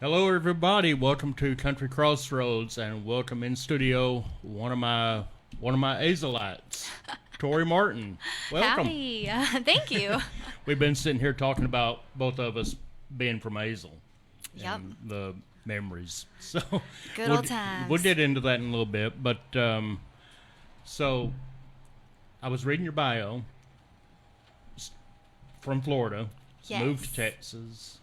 Hello, everybody. Welcome to Country Crossroads, and welcome in studio one of my Azelites, Tori Martin. Welcome. Howdy. Thank you. We've been sitting here talking about both of us being from Azel. Yep. And the memories. So Good old times. We'll get into that in a little bit, but so I was reading your bio. From Florida, Yes. moved to Texas,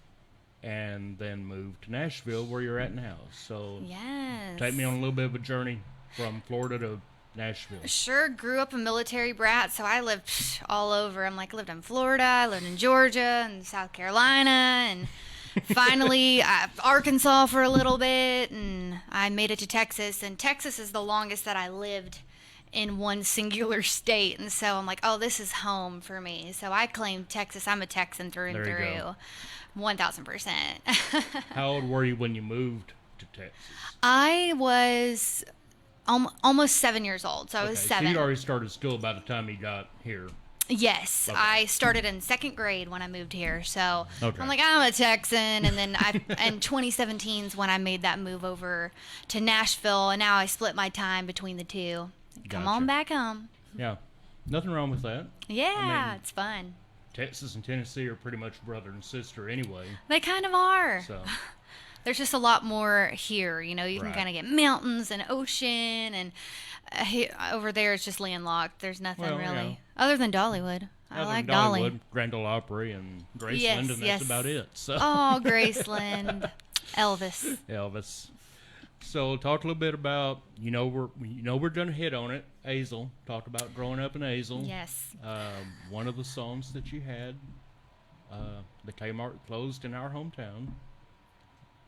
and then moved to Nashville, where you're at now. So Yes. take me on a little bit of a journey from Florida to Nashville. Sure, grew up a military brat, so I lived all over. I lived in Florida, I lived in Georgia, and South Carolina, and finally Arkansas for a little bit, and I made it to Texas. And Texas is the longest that I lived in one singular state, and so I'm like, oh, this is home for me. So I claim Texas. I'm a Texan through and There you through, go. 1,000%. How old were you when you moved to Texas? I was almost 7 years old, so I was So 7. you'd already started school by the time you got here. Yes, Okay. I started in second grade when I moved here. So Okay. I'm like, I'm a Texan, and then and 2017 is when I made that move over to Nashville, and now I split my time between the two. Come Gotcha. on back home. Yeah, nothing wrong with that. Yeah, I mean- it's fun. Texas and Tennessee are pretty much brother and sister anyway. They kind of are. So There's just a lot more here. You can Right. kind of get mountains and ocean, and over there it's just landlocked. There's nothing Well, really yeah. other than Dollywood. I other like than Dolly. Dollywood, Grand Ole Opry, and Graceland, Yes, and that's yes. about it. So Oh, Graceland, Elvis. Elvis. So talk a little bit about we're gonna hit on it. Azel, talked about growing up in Azel. Yes. One of the songs that you had, the Kmart closed in our hometown,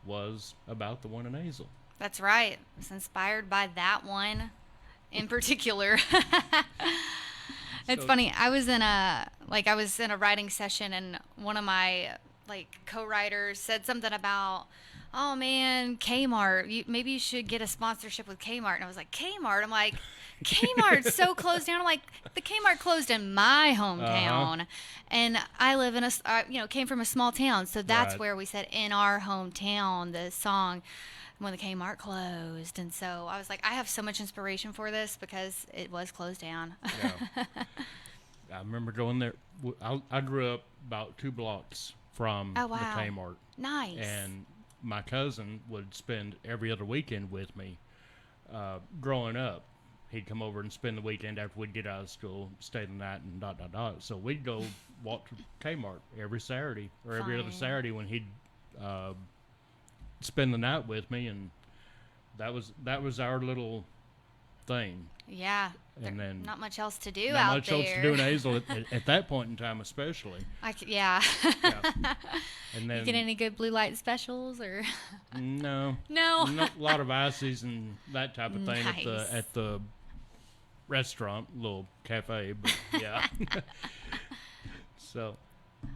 was about the one in Azel. That's right. I was inspired by that one in particular. It's So- funny. I was in a writing session, and one of my co-writers said something about, oh man, Kmart. Maybe you should get a sponsorship with Kmart. And I was like, Kmart? I'm like, Kmart's so closed down. I'm like, the Kmart closed in my hometown, and I live in came from a small town, so that's Right. where we said in our hometown the song when the Kmart closed. And so I was like, I have so much inspiration for this because it was closed down. Yeah. I remember going there. I grew up about 2 blocks from Oh, wow. the Kmart. Nice. And my cousin would spend every other weekend with me. Growing up, he'd come over and spend the weekend after we'd get out of school, stay the night, and dot, dot, dot. So we'd go walk to Kmart every Saturday or every other Fun. Saturday when he'd spend the night with me, and that was our little thing. Yeah. And then Not much else to do Not out much there. else to do in Azel at that point in time, especially. Yeah. Yeah. And then You get any good blue light specials or? no, No. a lot of ices and that type of thing Nice. at the restaurant, little cafe. But yeah. So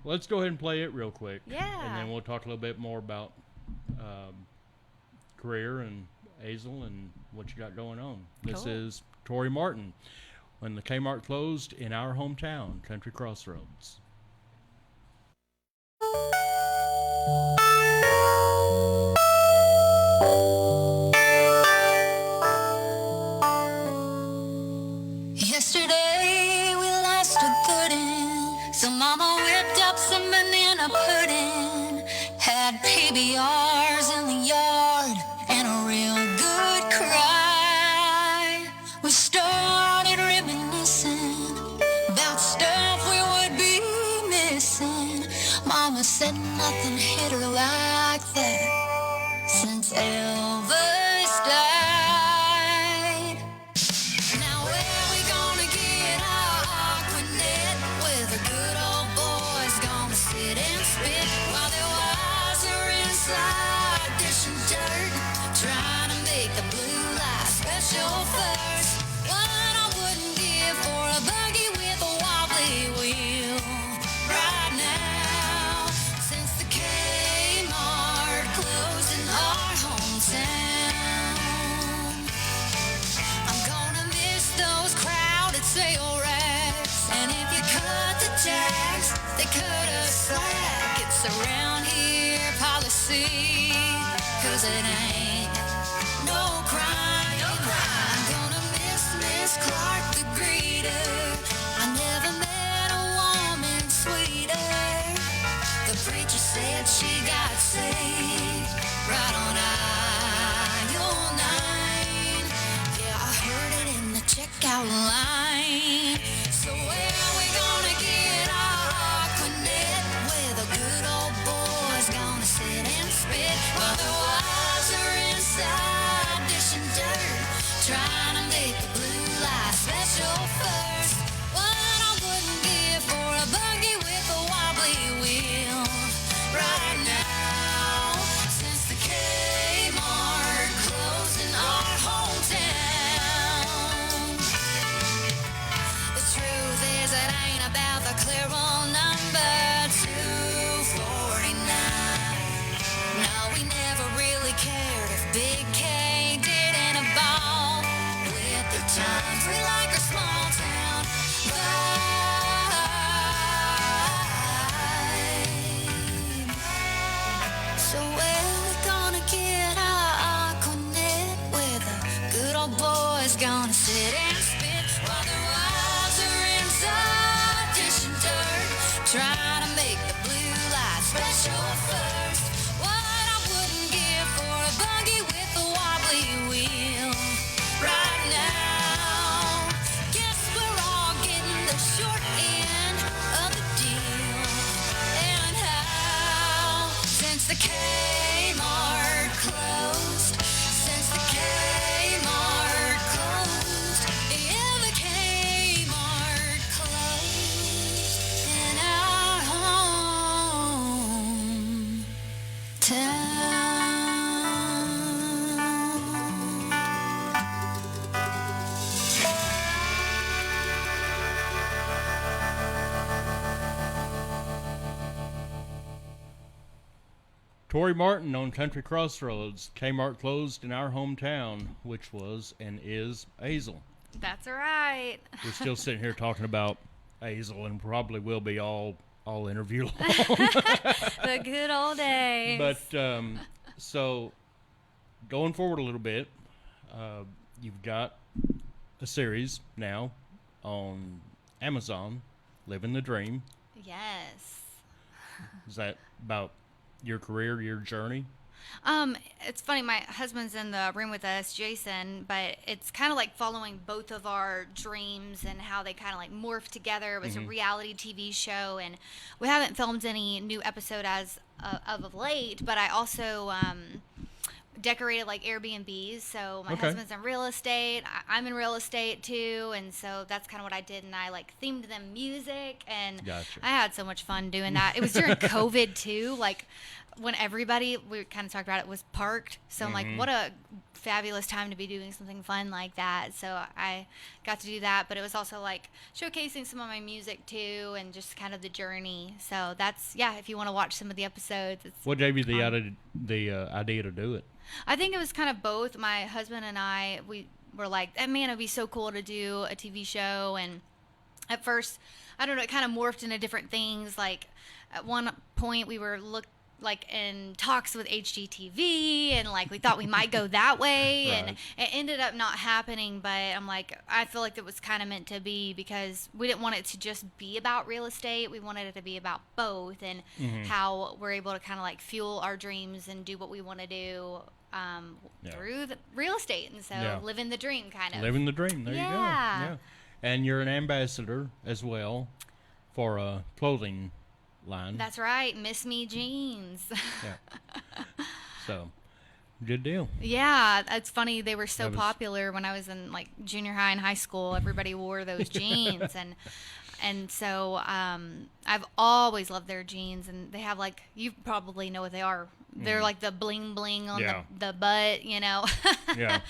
let's go ahead and play it real quick. Yeah. And then we'll talk a little bit more about career and Azel and what you got going on. This Cool. is Tori Martin, When the Kmart Closed in Our Hometown, Country Crossroads. Yesterday we lost a pudding, so Mama whipped up some banana pudding. Had PBRs in the yard and a real good cry. We started reminiscing about stuff we would be missing. Mama said nothing hit her like that since Elvis died. Now where we gonna get our Aquanet, where the good old boys gonna sit and spit while their wives are inside dishing dirt, trying to make the blue light special first. What I wouldn't give for a buggy with a wobbly wheel right now, since the Kmart closed in our hometown. I'm gonna miss those crowded sale racks, and if you cut the tax, they cut us slack. It's around here policy it ain't no crime. No crime. I'm gonna miss Miss Clark the greeter. I never met a woman sweeter. The preacher said she got saved right on aisle 9. Yeah, I heard it in the checkout line. So where we gonna get our Aquanet, where the good old boys gonna sit and spit while the wives are inside dishing dirt, trying to make the blue light special first. What I wouldn't give for a buggy with a wobbly wheel right now, since the Kmart closed in our hometown. The truth is it ain't about the clear roll number 249. No, we never really cared if Big K didn't evolve with the times. We like a small town vibe. So where we gonna get our Aquanet, where the good old boys gonna sit and spit while the wives are inside dishing dirt, trying to make the blue light special first. What I wouldn't give for a buggy with a wobbly wheel right now. Guess we're all getting the short end of the deal. And how, since the Kmart closed, since the Kmart closed, yeah, the Kmart closed in our Tori Martin on Country Crossroads. Kmart closed in our hometown, which was and is Hazel. That's right. We're still sitting here talking about Hazel and probably will be all interview long. The good old days. But so going forward a little bit, you've got a series now on Amazon, Living the Dream. Yes. Is that about your career, your journey? It's funny, my husband's in the room with us, Jason, but it's kind of like following both of our dreams and how they kind of like morphed together. It was a reality TV show, and we haven't filmed any new episode as of late, but I also decorated like Airbnbs. So my husband's in real estate, I'm in real estate too, and so that's kind of what I did, and I like themed them music, and Gotcha. I had so much fun doing that. It was during COVID too, like when everybody, we kind of talked about it, was parked. So I'm like, what a fabulous time to be doing something fun like that. So I got to do that, but it was also like showcasing some of my music too, and just kind of the journey. So that's, yeah, if you want to watch some of the episodes. It's What gave you the idea to do it? I think it was kind of both. My husband and I, we were like, man, it'd be so cool to do a TV show. And at first, I don't know, it kind of morphed into different things. Like at one point we were like in talks with HGTV, and like we thought we might go that way, and it ended up not happening. But I'm like, I feel like it was kind of meant to be, because we didn't want it to just be about real estate. We wanted it to be about both, and how we're able to kind of like fuel our dreams and do what we want to do through the real estate. And so living the dream, kind of living the dream. There you go. Yeah. And you're an ambassador as well for a clothing line. That's right, Miss Me Jeans. Yeah. So, good deal. Yeah, it's funny. They were so popular when I was in like junior high and high school. Everybody wore those jeans, and so I've always loved their jeans. And they have like, you probably know what they are. They're like the bling bling on the butt, you know. Yeah.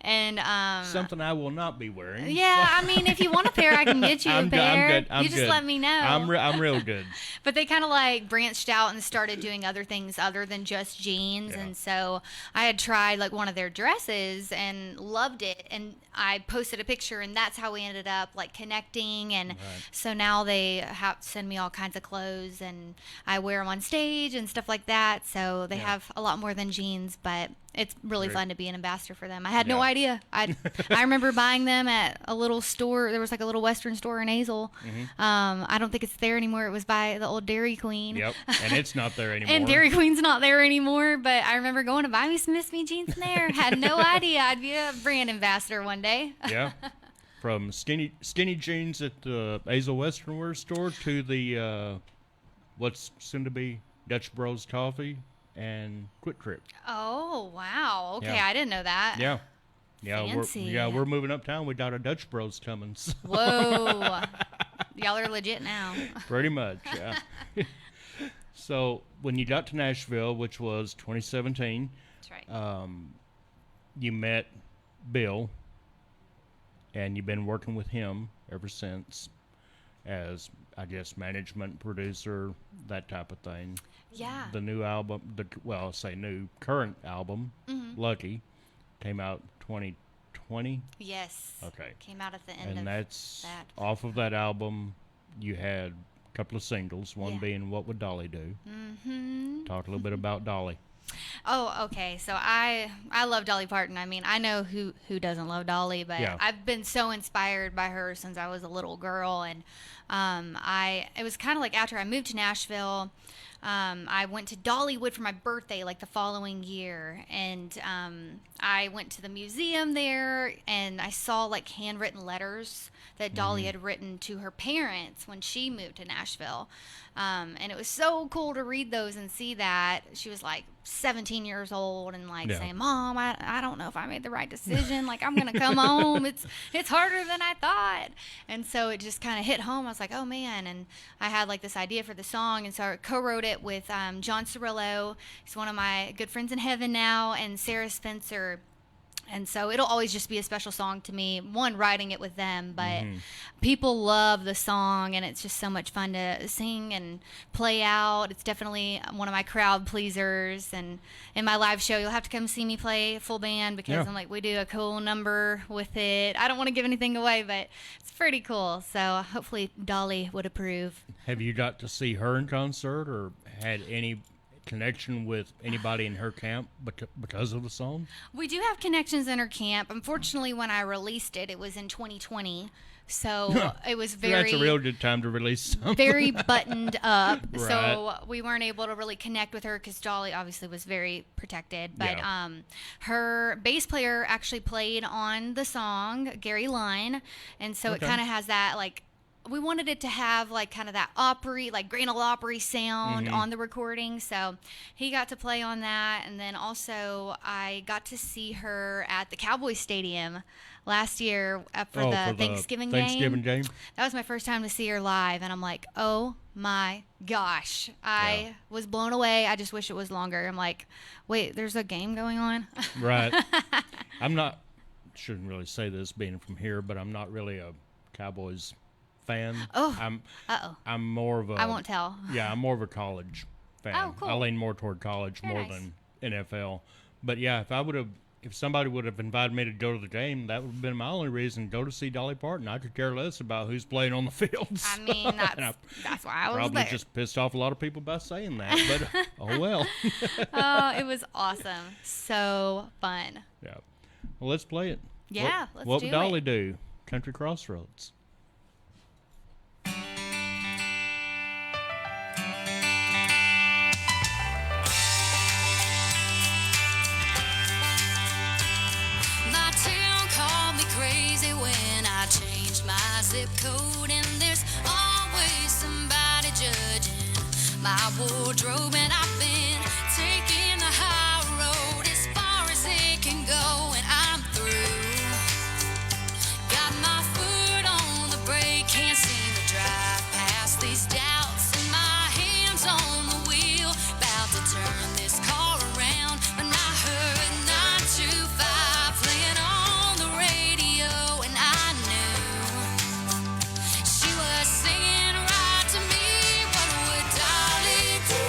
And something I will not be wearing. Yeah, I mean, if you want a pair, I can get you a pair. I'm you just good. let me know. I'm real good. But they kind of like branched out and started doing other things other than just jeans. Yeah. And so I had tried like one of their dresses and loved it. And I posted a picture, and that's how we ended up like connecting. And so now they send me all kinds of clothes, and I wear them on stage and stuff like that. So they They Yeah. have a lot more than jeans, but it's really Great. fun to be an ambassador for them. I had no Yeah. idea. I remember buying them at a little store. There was like a little Western store in Hazel. I don't think it's there anymore. It was by the old Dairy Queen. Yep. And it's not there anymore. And Dairy Queen's not there anymore, but I remember going to buy me some Miss Me jeans in there. Had no idea I'd be a brand ambassador one day. Yeah. From skinny jeans at the Hazel Western Wear store to the what's soon to be Dutch Bros Coffee and Quick Trip. Oh, wow. Okay, Yeah. I didn't know that. Yeah. Yeah, Fancy. we're moving uptown. We got a Dutch Bros coming. So Whoa. Y'all are legit now. pretty much, yeah. So when you got to Nashville, which was 2017, That's right. you met Bill, and you've been working with him ever since as, I guess, management, producer, that type of thing. Yeah. The new album, I'll say new, current album, Lucky, came out 2020. Yes. Okay. Came out at the end And of that's that. off of that album. You had a couple of singles, one Yeah. being What Would Dolly Do? Mm-hmm. Talk a little bit about Dolly. Oh, okay. So I love Dolly Parton. I mean, I know who doesn't love Dolly, but Yeah. I've been so inspired by her since I was a little girl. And it was kind of like after I moved to Nashville, I went to Dollywood for my birthday like the following year, and I went to the museum there, and I saw like handwritten letters that Dolly had written to her parents when she moved to Nashville. And it was so cool to read those and see that she was like 17 years old and like Yeah. saying, Mom, I don't know if I made the right decision. Like, I'm going to come home. It's harder than I thought. And so it just kind of hit home. I was like, oh man. And I had like this idea for the song. And so I co-wrote it with John Cirillo. He's one of my good friends in heaven now, and Sarah Spencer. And so it'll always just be a special song to me, one, writing it with them, but people love the song, and it's just so much fun to sing and play out. It's definitely one of my crowd pleasers, and in my live show, you'll have to come see me play full band because Yeah. I'm like, we do a cool number with it. I don't want to give anything away, but it's pretty cool. So hopefully Dolly would approve. Have you got to see her in concert or had any connection with anybody in her camp because of the song? We do have connections in her camp. Unfortunately, when I released it, it was in 2020. So it was very... That's a real good time to release something. very buttoned up. Right. So we weren't able to really connect with her because Dolly obviously was very protected. But Yeah. her bass player actually played on the song, Gary Line. And so it Okay. kind of has that, like, we wanted it to have like kind of that opera, like Grand Ole Opry sound on the recording. So he got to play on that. And then also I got to see her at the Cowboys Stadium last year for the Thanksgiving game. That was my first time to see her live, and I'm like, oh my gosh. I was blown away. I just wish it was longer. I'm like, wait, there's a game going on? Right. Shouldn't really say this being from here, but I'm not really a Cowboys fan. Oh, I'm more of a... I won't tell. Yeah, I'm more of a college fan. Oh, cool. I lean more toward college Very more nice. than NFL. But yeah, if somebody would have invited me to go to the game, that would have been my only reason to go to see Dolly Parton. I could care less about who's playing on the fields. I mean, that's why I was Probably there. just pissed off a lot of people by saying that, but oh well. Oh, it was awesome. So fun. Yeah. Well, let's play it. Yeah, let's what do would Dolly it. do? Country Crossroads. My town called me crazy when I changed my zip code, and there's always somebody judging my wardrobe, and I've been taking the high road as far as it can go, and I'm through. Got my foot on the brake, can't seem to drive past these doubts, and my hands on the wheel, about to turn this car around, when I heard 925 playing on the radio, and I knew she was singing right to me. What would Dolly do?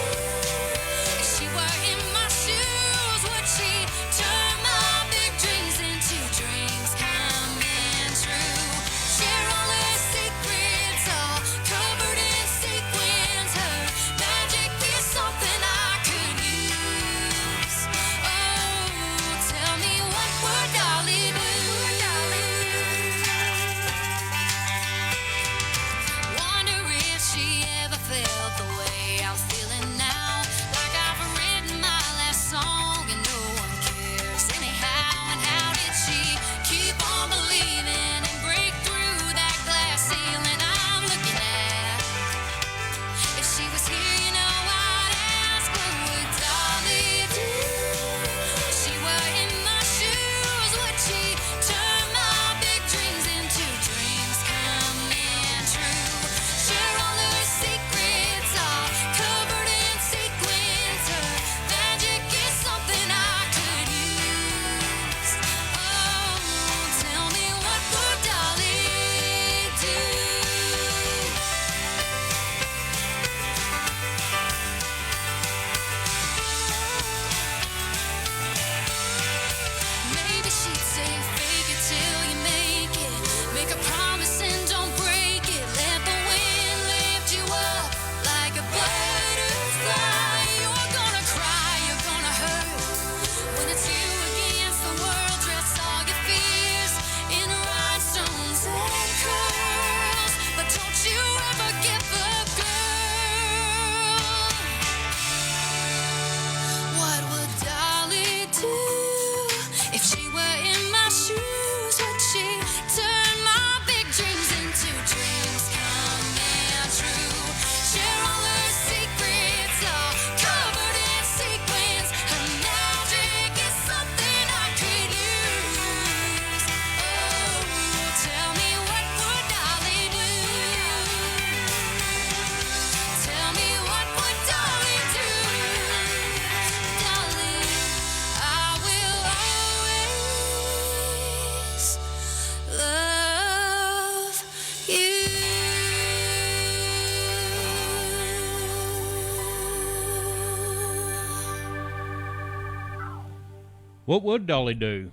What would Dolly do?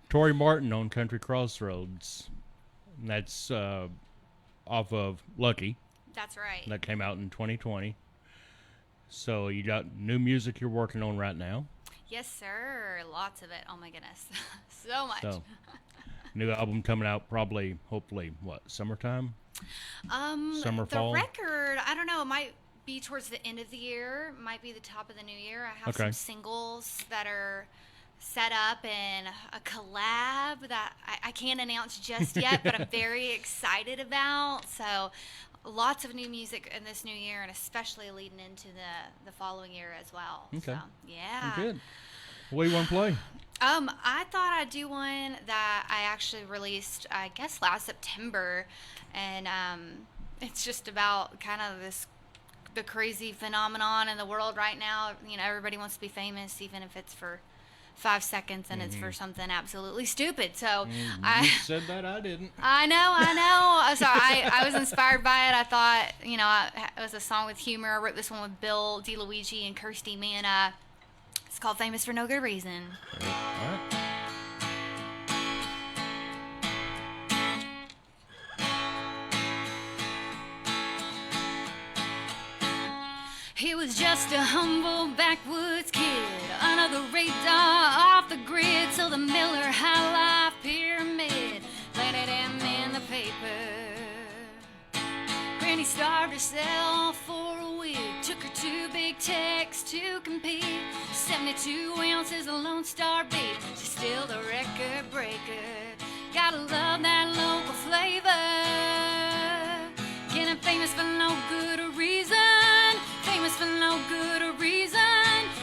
Tori Martin on Country Crossroads. And that's off of Lucky. That's right. That came out in 2020. So you got new music you're working on right now. Yes, sir. Lots of it. Oh my goodness, so much. So, new album coming out probably, hopefully, what, summertime? Summer, fall? The record, I don't know. It might be towards the end of the year. Might be the top of the new year. I have Okay. some singles that are set up and a collab that I can't announce just yet, but I'm very excited about. So lots of new music in this new year, and especially leading into the following year as well. Okay. So, yeah. Good. What do you want to play? I thought I'd do one that I actually released, I guess, last September, and it's just about kind of the crazy phenomenon in the world right now. You know, everybody wants to be famous, even if it's for 5 seconds and it's for something absolutely stupid. So You said that, I didn't. I know. So I was inspired by it. I thought, you know, it was a song with humor. I wrote this one with Bill DeLuigi and Kirsty Manna. It's called Famous for No Good Reason. All right. He was just a humble backwoods kid, under the radar, off the grid, till the Miller High Life Pyramid landed him in the paper. Granny starved herself for a wig, took her to big techs to compete. 72 ounces of Lone Star beef, she's still the record breaker. Gotta love that local flavor, getting famous for no good reason. Famous for no good reason.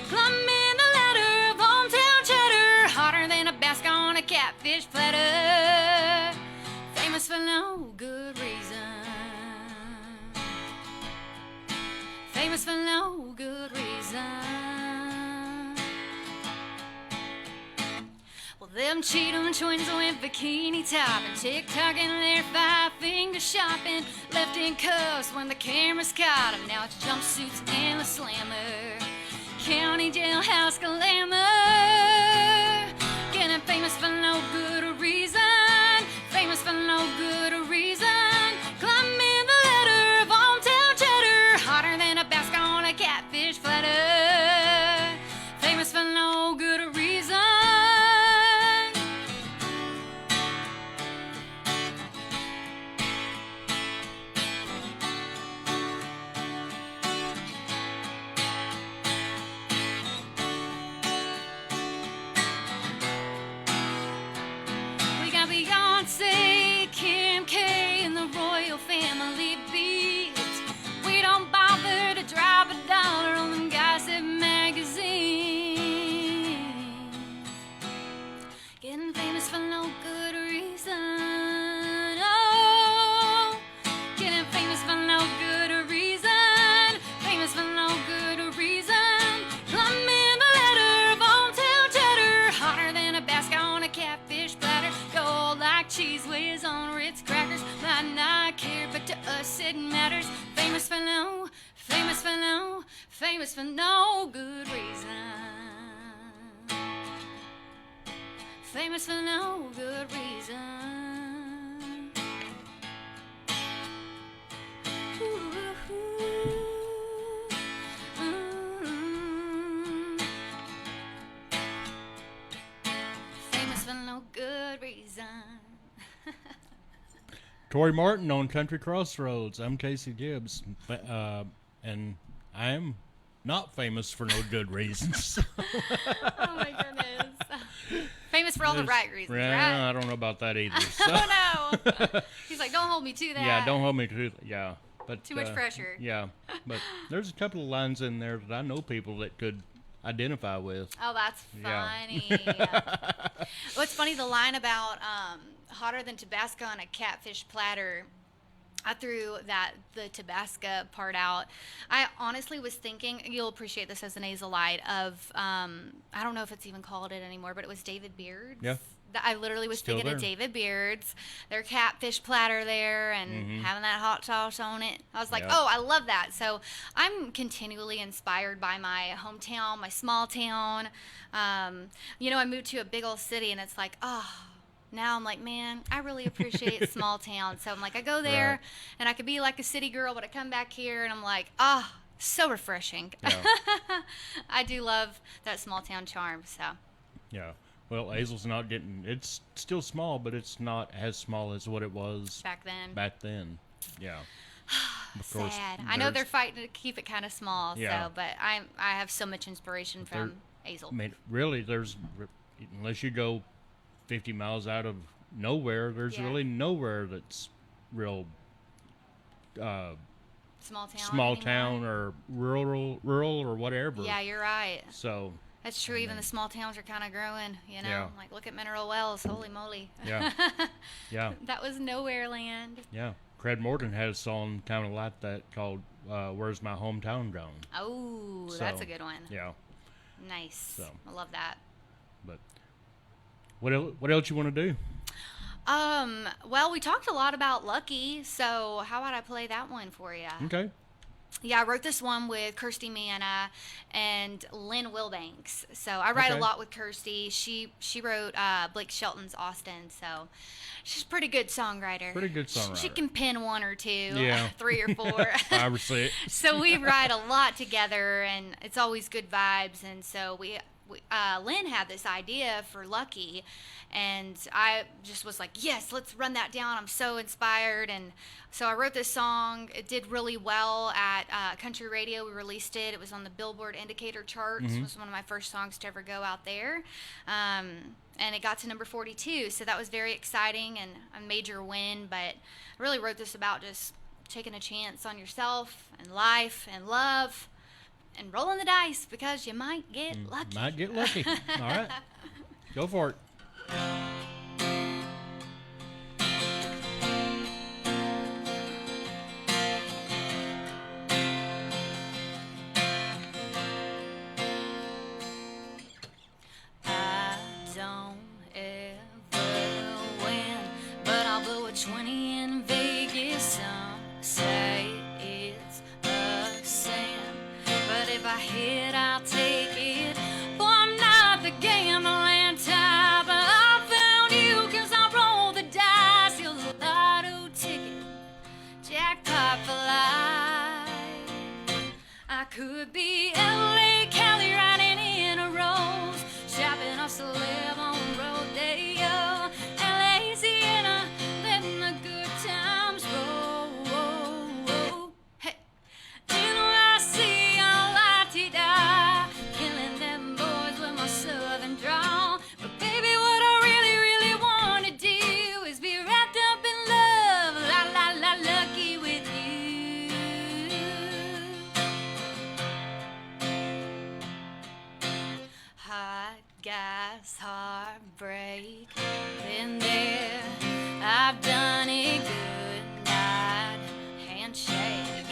Climbing the ladder of hometown cheddar, hotter than a bask on a catfish platter. Famous for no good reason. Famous for no good reason. Well, them Cheatham twins went bikini topping, TikToking their 5-finger shopping, left in cuffs when the cameras caught him. Now it's jumpsuits and the slammer, county jailhouse glamour. Getting famous for no good reason. Famous for no good reason. Climbing the ladder of hometown cheddar, hotter than a bask on a catfish platter. Famous for no good reason. Beyonce, Kim K, and the royal family beats. We don't bother to drop a dollar on them gossip magazines. Getting famous for no good reason. Oh, getting famous for no good reason. Famous for no good reason. Climbing the ladder of hometown cheddar, hotter than a basket on a catfish platter. Gold like cheese whiz on Ritz crackers. Might not care, but to us it matters. Famous for no, famous for no, famous for no good reason. Famous for no good reason. Famous for no good reason. Tori Martin on Country Crossroads. I'm Casey Gibbs, and I am not famous for no good reasons. Oh my goodness. Famous for all the right reasons, Yeah, right? I don't know about that either. So. Oh no. He's like, don't hold me to that. Yeah, don't hold me to. Yeah, but Too much pressure. Yeah, but there's a couple of lines in there that I know people that could identify with. Oh, that's Yeah. funny. What's funny, the line about hotter than Tabasco on a catfish platter, I threw the Tabasco part out. I honestly was thinking, you'll appreciate this as a nasal light, of, I don't know if it's even called it anymore, but it was David Beard's Yeah. I literally was Still thinking there. of David Beard's, their catfish platter there, and having that hot sauce on it. I was like, Yep. oh, I love that. So I'm continually inspired by my hometown, my small town. I moved to a big old city, and it's like, oh. Now I'm like, man, I really appreciate small town. So I'm like, I go there, Right. and I could be like a city girl, but I come back here, and I'm like, ah, so refreshing. Yeah. I do love that small town charm. So Yeah. Well, Hazel's not getting. It's still small, but it's not as small as what it was back then, Yeah. Of course. sad. I know they're there's- fighting to keep it kind of small. Yeah. So, but I have so much inspiration from Hazel. I mean, really, unless you go 50 miles out of nowhere, there's Yeah. really nowhere that's real Small town. small anymore. town or rural or whatever. Yeah, you're right. So, That's true. Even the small towns are kind of growing. Yeah. Like look at Mineral Wells. Holy moly. yeah. Yeah. That was nowhere land. Yeah. Craig Morgan had a song kind of like that called Where's My Hometown Gone? Oh, that's So, a good one. Yeah. Nice. So. I love that. But what else you want to do? Well, we talked a lot about Lucky, so how about I play that one for you? Okay. Yeah, I wrote this one with Kirsty Manna and Lynn Wilbanks. So I write Okay. a lot with Kirsty. She wrote Blake Shelton's Austin, so she's a pretty good songwriter. Pretty good She songwriter. can pen one or two, Yeah. 3 or 4. 5 or 6. So we write a lot together, and it's always good vibes. And so Lynn had this idea for Lucky, and I just was like, yes, let's run that down. I'm so inspired. And so I wrote this song. It did really well at country radio. We released it. It was on the Billboard Indicator charts. It was one of my first songs to ever go out there. And it got to number 42. So that was very exciting and a major win. But I really wrote this about just taking a chance on yourself and life and love and rolling the dice because you might get lucky. Might get lucky. All right. Go for it. I don't ever win, but I'll blow a 20 in Vegas. Some say it's a sin, but if I hit, I'll take it. Boy, I'm not the gambling type, but I found you 'cause I rolled the dice. You're the lotto ticket, jackpot for life. I could be LA, Cali, riding in a rose, shopping off celeb on rodeo, LA, Sienna, letting the good times roll. Hey, NYC, I la-ti-da, killing them boys with my southern drawl. But baby, what I really, really want to do is be wrapped up in love, la-la-la, lucky with you. Hot gas, heartbreak, been there, I've done it. Good night, handshake,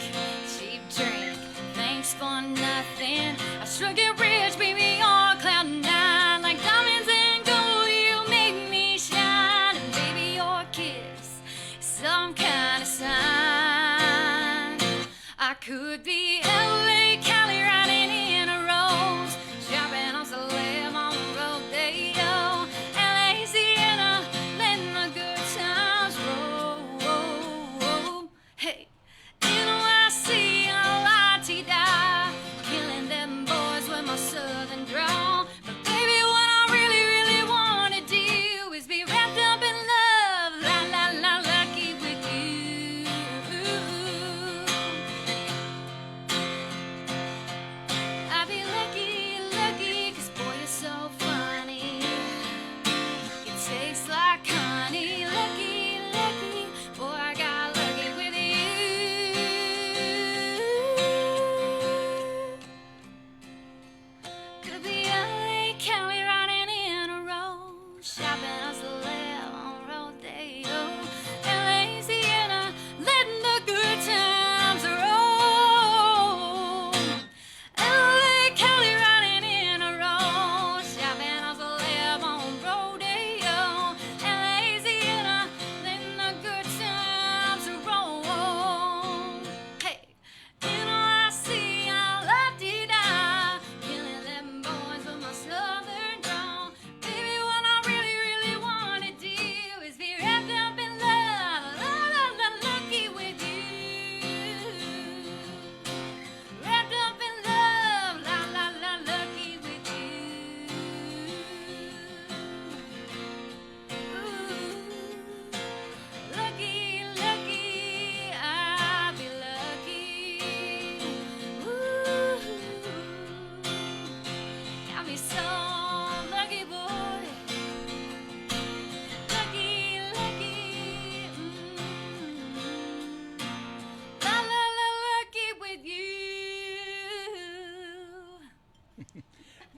cheap drink, thanks for nothing. I sure get rich, baby, on cloud 9, like diamonds and gold. You make me shine, and baby, your kiss, some kind of sign. I could be LA, Cali, riding in a rose, shopping on celeb on rodeo, LA, Sienna, letting the good times roll. Hey, NYC, la-ti-da, killing them boys with my southern drawl. But baby, what I really, really want to do is be wrapped up in love, la-la-la, lucky with you.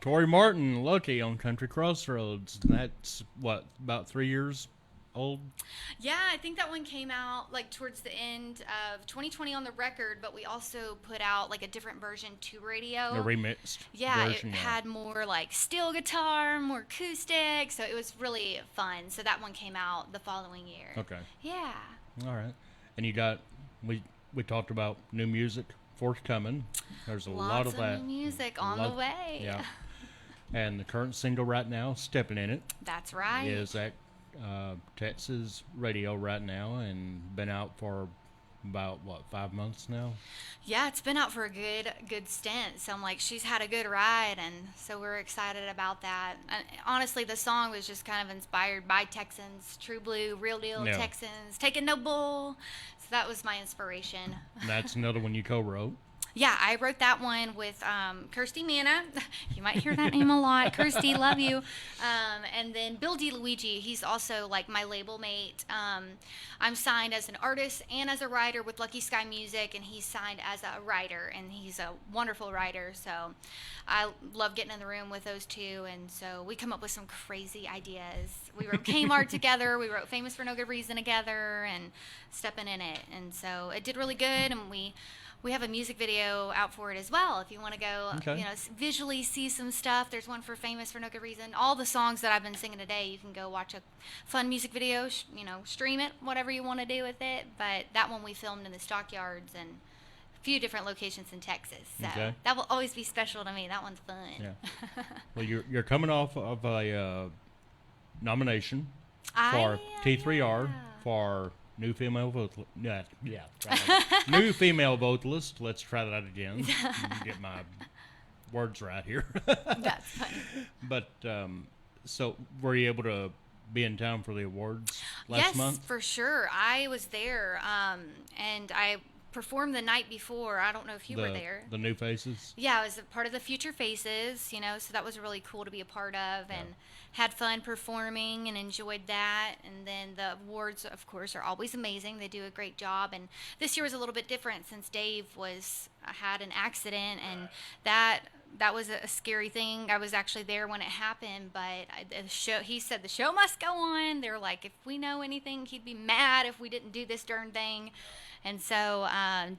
Tori Martin, Lucky on Country Crossroads. That's what, about 3 years old? Yeah, I think that one came out like towards the end of 2020 on the record, but we also put out like a different version to radio. The remixed Yeah, version. it had more like steel guitar, more acoustic, so it was really fun. So that one came out the following year. Okay. Yeah. All right. And you got, we talked about new music forthcoming. There's a lot of that. New music on the way. Yeah. And the current single right now, Stepping in It, That's right. is at Texas radio right now and been out for about, 5 months now? Yeah, it's been out for a good stint. So I'm like, she's had a good ride, and so we're excited about that. And honestly, the song was just kind of inspired by Texans, true blue, real deal Yeah. Texans, taking no bull. So that was my inspiration. And that's another one you co-wrote. Yeah, I wrote that one with Kirsty Manna. You might hear that name a lot. Kirsty, love you. And then Bill DeLuigi, he's also like my label mate. I'm signed as an artist and as a writer with Lucky Sky Music, and he's signed as a writer, and he's a wonderful writer. So I love getting in the room with those two, and so we come up with some crazy ideas. We wrote Kmart together. We wrote Famous for No Good Reason together, and Stepping in It. And so it did really good, and we have a music video out for it as well. If you want to go, Okay. Visually see some stuff, there's one for Famous for No Good Reason. All the songs that I've been singing today, you can go watch a fun music video, stream it, whatever you want to do with it. But that one we filmed in the stockyards and a few different locations in Texas. So Okay. that will always be special to me. That one's fun. Yeah. Well, you're coming off of a nomination for T3R for new female vocalist. New female vocalist. Let's try that again. Get my words right here. That's funny. But so were you able to be in town for the awards last month? Yes, for sure. I was there, and I performed the night before. I don't know if you were there. The New Faces. Yeah, I was a part of the Future Faces, so that was really cool to be a part of, and had fun performing and enjoyed that. And then the awards, of course, are always amazing. They do a great job. And this year was a little bit different since Dave had an accident, and that was a scary thing. I was actually there when it happened, but he said the show must go on. They were like, if we know anything, he'd be mad if we didn't do this darn thing. And so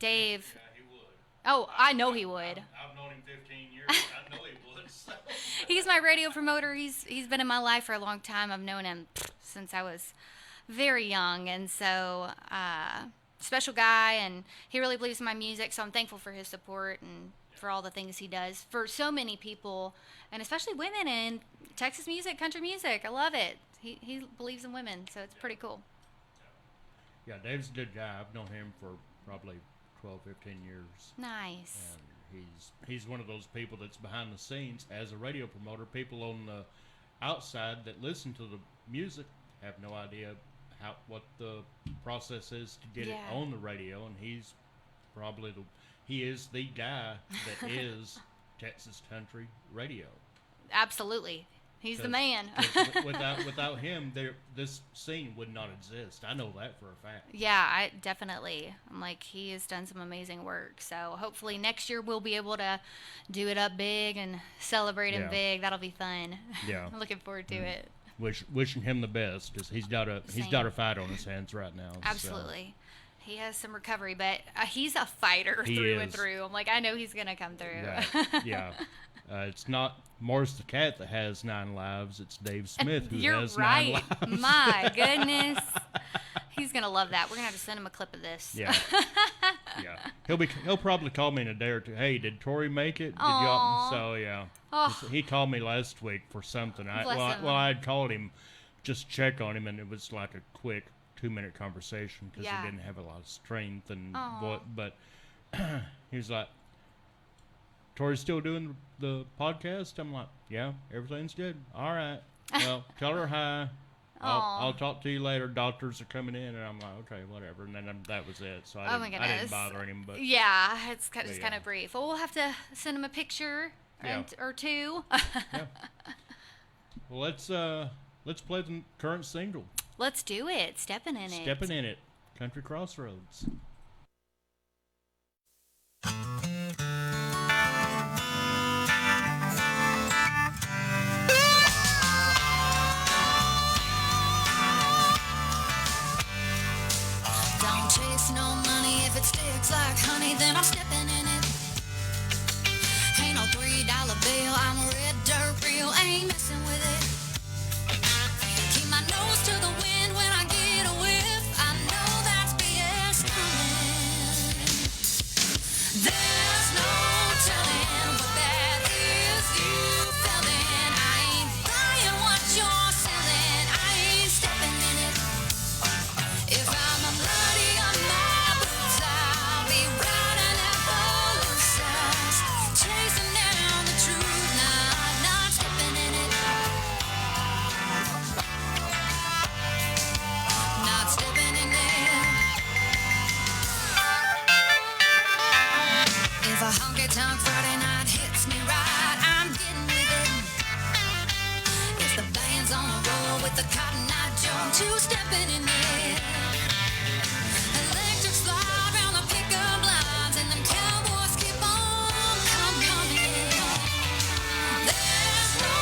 Dave. Yeah, he would. Oh, I know he would. I've known him 15 years. I know he would. So. He's my radio promoter. He's been in my life for a long time. I've known him since I was very young, and so special guy, and he really believes in my music. So I'm thankful for his support and for all the things he does for so many people, and especially women in Texas music, country music. I love it. He believes in women, so it's pretty cool. Yeah, Dave's a good guy. I've known him for probably 12, 15 years. Nice. And he's one of those people that's behind the scenes as a radio promoter. People on the outside that listen to the music have no idea what the process is to get it on the radio, and he is the guy that is Texas country radio. Absolutely. He's the man. Without him, this scene would not exist. I know that for a fact. Yeah, definitely. I'm like, he has done some amazing work. So hopefully next year we'll be able to do it up big and celebrate him big. That'll be fun. Yeah. I'm looking forward to it. Wishing him the best, because he's got a fight on his hands right now. Absolutely. So. He has some recovery, but he's a fighter through and through. I'm like, I know he's going to come through. Yeah. It's not Morris the Cat that has 9 lives. It's Dave Smith who You're has right. 9 lives. My goodness. He's going to love that. We're going to have to send him a clip of this. Yeah. Yeah. He'll probably call me in a day or two. Hey, did Tori make it? Aww. So, yeah. Oh. He called me last week for something. Bless him. I had called him just to check on him, and it was like a quick 2-minute conversation because he didn't have a lot of strength and but he was like, Tori's still doing the podcast? I'm like, yeah, everything's good. All right. Well, tell her hi. I'll talk to you later. Doctors are coming in, and I'm like, okay, whatever. And then that was it. So I didn't bother him. But yeah, it's kind of brief. Well, we'll have to send him a picture or two. Yeah. Well, let's play the current single. Let's do it. Stepping in it. Country Crossroads. a honky-tonk Friday night hits me right, I'm getting with it. If the band's on a roll with the Cotton Eye Joe, I'm two-stepping in it. Electric slide round the pickup lines, and them cowboys keep on coming. There's no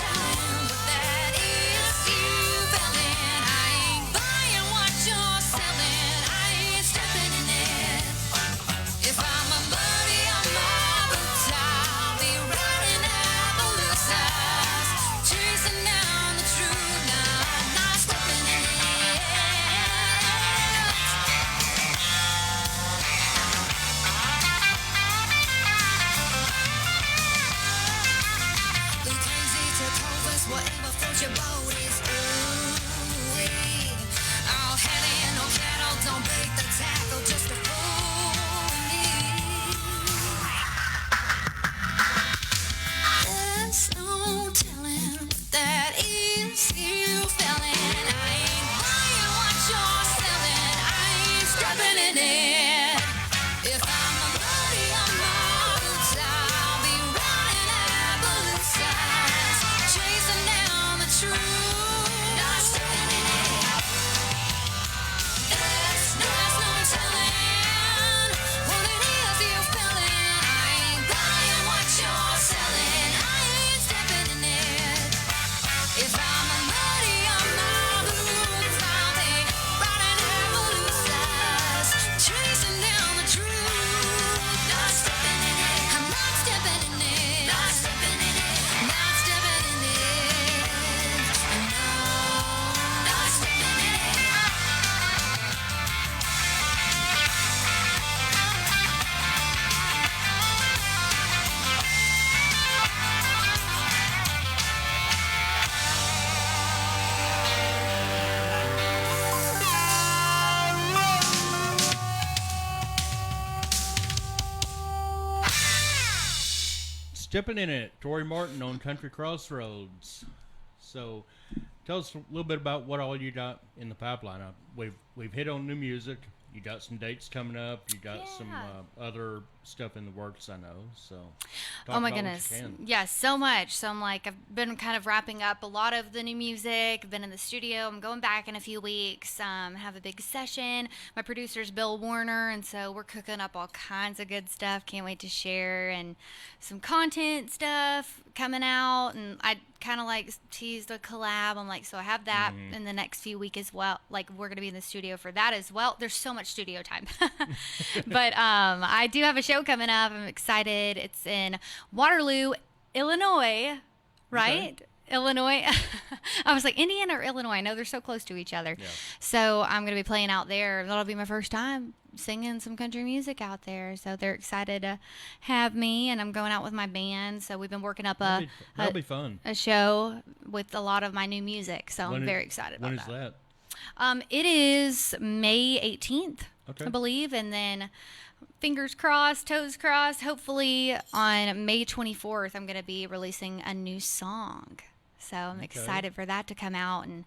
telling what that is you feeling. I ain't buying what you're selling. I ain't stepping in it. If I'm a buddy on my boots, I'll be riding at the loose eyes, chasing down the truth, not stepping in it. Lucchese to Clovis, whatever floats your boat is ooh-wee. All heavy and no cattle, don't break the tackle, just a fool me. There's no telling what that is you feeling. I ain't buying what you're selling. I ain't stepping in it. If I'm a buddy on my boots, I'll be riding at the loose eyes, chasing down the truth, not stepping in it. There's no telling what it is you're feeling. I ain't buying what you're selling. I ain't stepping in it. If I'm a buddy on my boots, I'll be riding at the loose eyes, chasing down the truth, not stepping in it. I'm not stepping in it. Not stepping in it. Not stepping in it. No, not stepping in it. Stepping in it, Tori Martin on Country Crossroads. So, tell us a little bit about what all you got in the pipeline. We've hit on new music. You got some dates coming up. You got some other stuff in the works, I know. So, talk Oh my about what you goodness. can. Yes, so much. So I'm like, I've been kind of wrapping up a lot of the new music. I've been in the studio. I'm going back in a few weeks. Have a big session. My producer's Bill Warner, and so we're cooking up all kinds of good stuff. Can't wait to share, and some content stuff coming out. And I kind of like teased a collab. I'm like, so I have that in the next few weeks as well. Like, we're going to be in the studio for that as well. There's so much studio time. But I do have a show coming up. I'm excited. It's in Waterloo, Illinois, right? Okay. Illinois. I was like, Indiana or Illinois? I know they're so close to each other. Yeah. So I'm going to be playing out there. That'll be my first time singing some country music out there. So they're excited to have me, and I'm going out with my band. So we've been working up That'll be fun. a show with a lot of my new music. So I'm When very excited about When is that. that? It is May 18th, Okay. I believe, and then fingers crossed, toes crossed, hopefully on May 24th, I'm going to be releasing a new song. So I'm excited for that to come out, and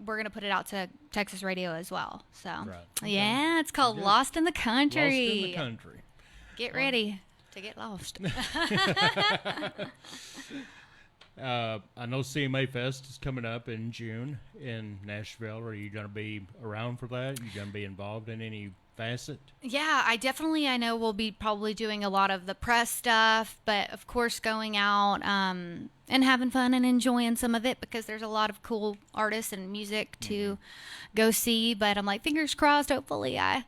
we're going to put it out to Texas radio as well. So, Right. Okay. yeah, it's called Good. Lost in the Country. Lost in the country. Get ready to get lost. I know CMA Fest is coming up in June in Nashville. Are you going to be around for that? You going to be involved in any facet? Yeah, I know we'll be probably doing a lot of the press stuff, but of course going out and having fun and enjoying some of it, because there's a lot of cool artists and music to go see. But I'm like, fingers crossed, hopefully I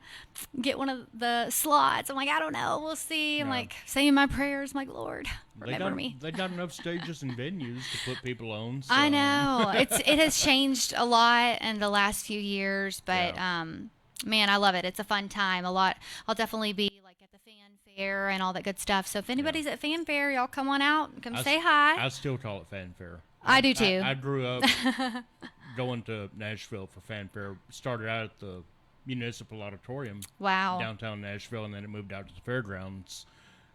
get one of the slots. I'm like, I don't know, we'll see. I'm Yeah. like saying my prayers. I'm like, Lord, remember me. They got enough stages and venues to put people on. So. I know. It has changed a lot in the last few years, but man, I love it. It's a fun time. I'll definitely be like at the fanfare and all that good stuff. So if anybody's at fanfare, y'all come on out and come say hi. I still call it fanfare. I do too. I grew up going to Nashville for fanfare. Started out at the Municipal Auditorium Wow. downtown Nashville, and then it moved out to the fairgrounds,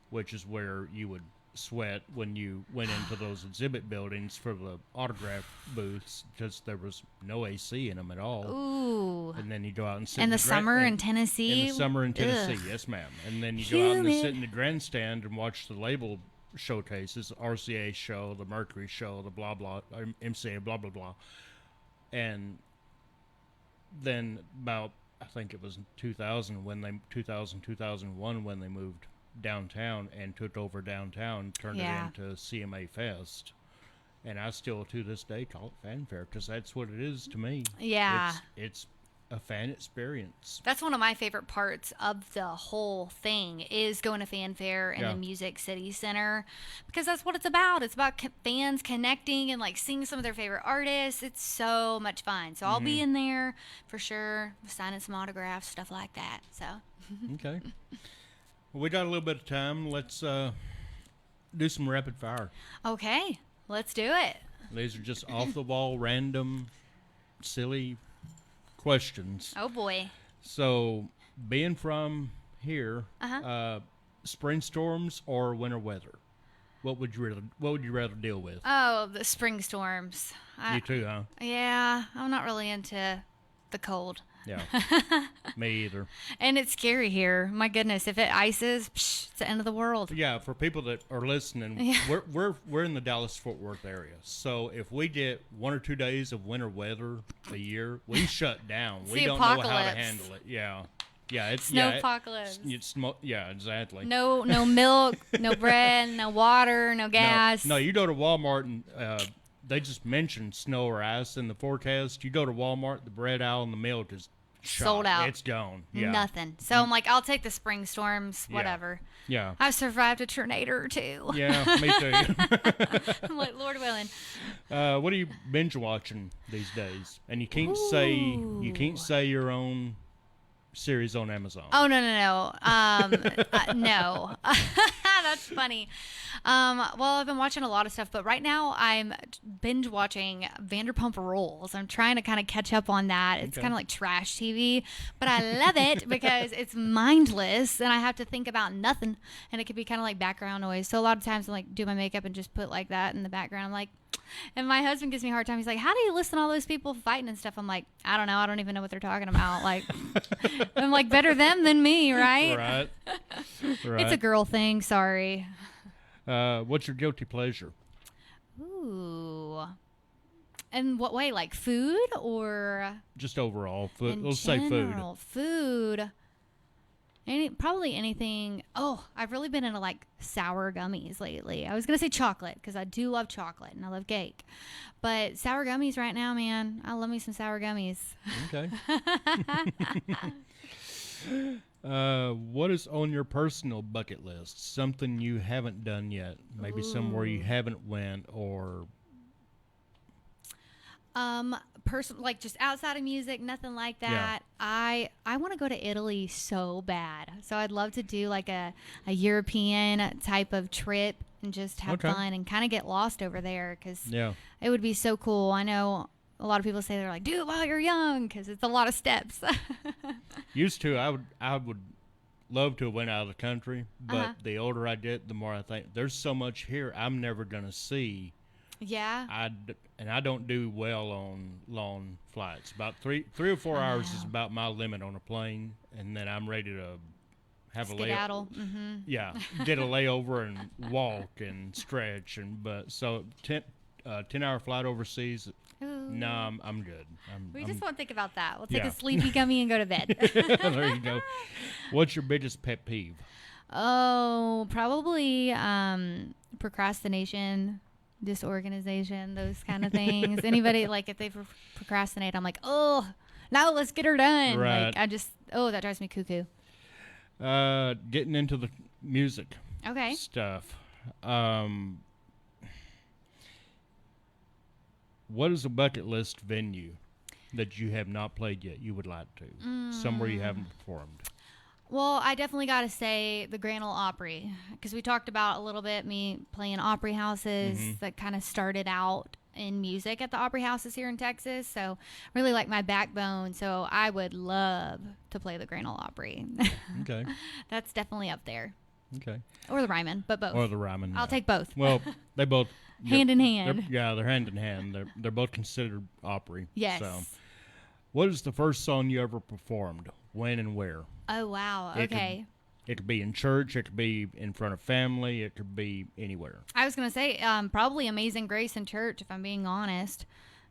which is where you would sweat when you went into those exhibit buildings for the autograph booths because there was no AC in them at all. Ooh. And then you go out and sit In the the summer in Tennessee? In the summer in Tennessee, Ugh. yes, ma'am. And then you go out and Humid. sit in the grandstand and watch the label showcases, RCA show, the Mercury show, the blah blah, MCA blah blah blah. And then about, I think it was 2001 when they moved downtown and took over downtown, turned it into CMA Fest. And I still to this day call it fanfare because that's what it is to me. Yeah. It's a fan experience. That's one of my favorite parts of the whole thing is going to fanfare in the Music City Center because that's what it's about. It's about fans connecting and like seeing some of their favorite artists. It's so much fun. So I'll be in there for sure, signing some autographs, stuff like that. So. Okay. Well, we got a little bit of time. Let's do some rapid fire. Okay, let's do it. These are just off the wall, random, silly questions. Oh boy. So, being from here, spring storms or winter weather, what would you rather deal with? Oh, the spring storms. You too, huh? Yeah, I'm not really into the cold. Yeah. Me either. And it's scary here. My goodness, if it ices, it's the end of the world. Yeah, for people that are listening, we're in the Dallas-Fort Worth area. So if we get 1 or 2 days of winter weather a year, we shut down. We don't know how to handle it. Yeah. Yeah, it's snowpocalypse. Yeah, exactly. No milk, no bread, no water, no gas. No, you go to Walmart and they just mentioned snow or ice in the forecast. You go to Walmart, the bread aisle and the milk is sold out. It's gone. Yeah. Nothing. So I'm like, I'll take the spring storms, whatever. Yeah. I've survived a tornado or two. Yeah, me too. I'm like, Lord willing. What are you binge watching these days? And you can't say your own series on Amazon. Oh no. No. That's funny. Well, I've been watching a lot of stuff, but right now I'm binge watching Vanderpump Rules. I'm trying to kind of catch up on that. It's kind of like trash TV, but I love it because it's mindless and I have to think about nothing, and it could be kind of like background noise. So a lot of times I like do my makeup and just put like that in the background. I'm like, and my husband gives me a hard time. He's like, how do you listen to all those people fighting and stuff? I'm like, I don't know. I don't even know what they're talking about. Like, I'm like, better them than me, right? Right. It's a girl thing. Sorry. What's your guilty pleasure? Ooh. In what way? Like food or? Just overall. Food. Let's say food. Food. Probably anything. Oh, I've really been into like sour gummies lately. I was going to say chocolate because I do love chocolate and I love cake. But sour gummies right now, man. I love me some sour gummies. Okay. What is on your personal bucket list? Something you haven't done yet. Maybe somewhere you haven't went or... like just outside of music, nothing like that. Yeah. I want to go to Italy so bad. So I'd love to do like a European type of trip and just have fun and kind of get lost over there because it would be so cool. I know a lot of people say they're like, do it while you're young because it's a lot of steps. Used to, I would love to have went out of the country, but the older I get, the more I think there's so much here I'm never going to see. Yeah. I don't do well on long flights. About three or 4 hours is about my limit on a plane, and then I'm ready to have a layover. Mm-hmm. Yeah, get a layover and walk and stretch but 10-hour flight overseas. Ooh. No, I'm good. We just won't think about that. We'll take a sleepy gummy and go to bed. There you go. What's your biggest pet peeve? Oh, probably procrastination, disorganization, those kind of things. Anybody, like, if they procrastinate, I'm like, oh, now let's get her done. Right. Like, that drives me cuckoo. Getting into the music stuff. What is a bucket list venue that you have not played yet you would like to? Somewhere you haven't performed? Well, I definitely got to say the Grand Ole Opry, because we talked about a little bit me playing Opry houses that kind of started out in music at the Opry houses here in Texas. So really like my backbone. So I would love to play the Grand Ole Opry. Okay. That's definitely up there. Okay. Or the Ryman, but both. Or the Ryman. I'll take both. Well, they both Hand in hand. They're hand in hand. They're both considered Opry. Yes. So, what is the first song you ever performed? When and where? Oh, wow. It Okay. It could be in church. It could be in front of family. It could be anywhere. I was going to say probably Amazing Grace in church, if I'm being honest.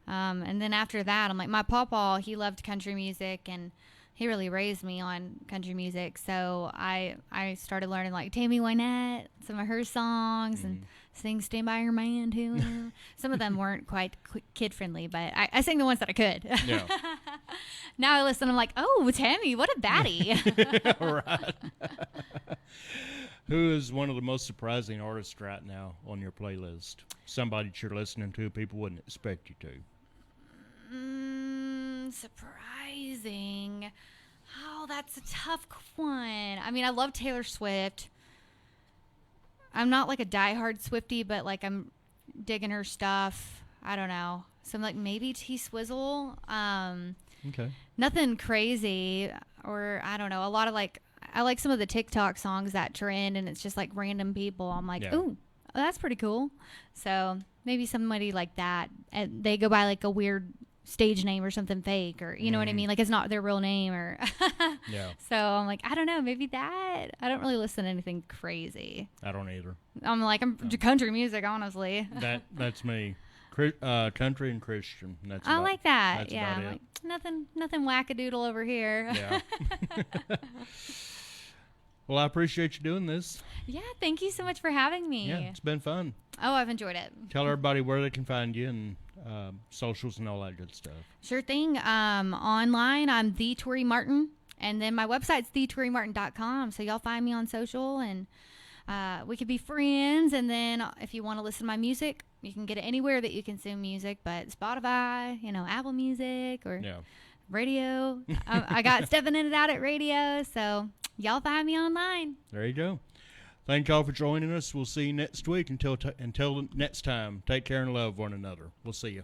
And then after that, I'm like, my pawpaw, he loved country music, and he really raised me on country music. So I started learning like Tammy Wynette, some of her songs, and sing Stand By Your Man to him. Some of them weren't quite kid friendly, but I sang the ones that I could. Yeah. Now I listen, I'm like, oh, Tammy, what a baddie. Right. Who is one of the most surprising artists right now on your playlist? Somebody that you're listening to people wouldn't expect you to. Surprising. Oh, that's a tough one. I mean, I love Taylor Swift. I'm not like a diehard Swiftie, but like I'm digging her stuff. I don't know. So I'm like maybe T Swizzle. Okay. Nothing crazy, or I don't know. A lot of like I like some of the TikTok songs that trend, and it's just like random people. I'm like, Yeah. ooh, that's pretty cool. So maybe somebody like that, and they go by like a weird stage name or something fake, or you know what I mean, like it's not their real name, or Yeah. So I'm like, I don't know, maybe that. I don't really listen to anything crazy. I don't either. I'm like, I'm country music, honestly. That's me. Country and Christian. That's I about, like that. That's Yeah, about I'm it. like, nothing wackadoodle over here. Yeah. Well, I appreciate you doing this. Yeah, thank you so much for having me. Yeah, it's been fun. Oh, I've enjoyed it. Tell everybody where they can find you and socials and all that good stuff. Sure thing. Online, I'm the Tori Martin, and then my website's thetorimartin.com. So y'all find me on social, and we could be friends. And then if you want to listen to my music, you can get it anywhere that you consume music, but Spotify, Apple Music or Yeah. radio. I got Stepping In and Out at radio. So y'all find me online. There you go. Thank y'all for joining us. We'll see you next week. Until next time, take care and love one another. We'll see you.